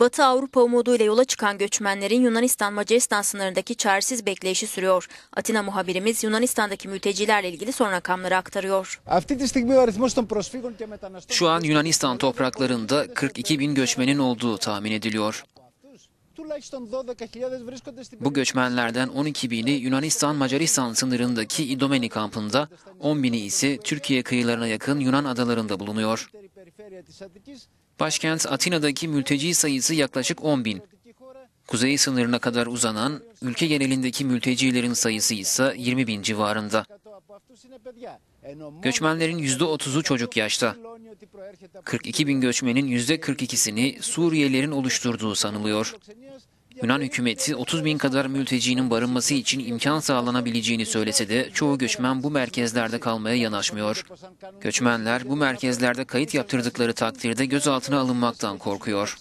Batı Avrupa umuduyla yola çıkan göçmenlerin Yunanistan-Macaristan sınırındaki çaresiz bekleyişi sürüyor. Atina muhabirimiz Yunanistan'daki mültecilerle ilgili son rakamları aktarıyor. Şu an Yunanistan topraklarında 42 bin göçmenin olduğu tahmin ediliyor. Bu göçmenlerden 12 bini Yunanistan-Macaristan sınırındaki İdomeni kampında, 10 bini ise Türkiye kıyılarına yakın Yunan adalarında bulunuyor. Başkent Atina'daki mülteci sayısı yaklaşık 10 bin. Kuzey sınırına kadar uzanan ülke genelindeki mültecilerin sayısı ise 20 bin civarında. Göçmenlerin %30'u çocuk yaşta. 42 bin göçmenin %42'sini Suriyelilerin oluşturduğu sanılıyor. Yunan hükümeti 30 bin kadar mültecinin barınması için imkan sağlanabileceğini söylese de çoğu göçmen bu merkezlerde kalmaya yanaşmıyor. Göçmenler bu merkezlerde kayıt yaptırdıkları takdirde gözaltına alınmaktan korkuyor.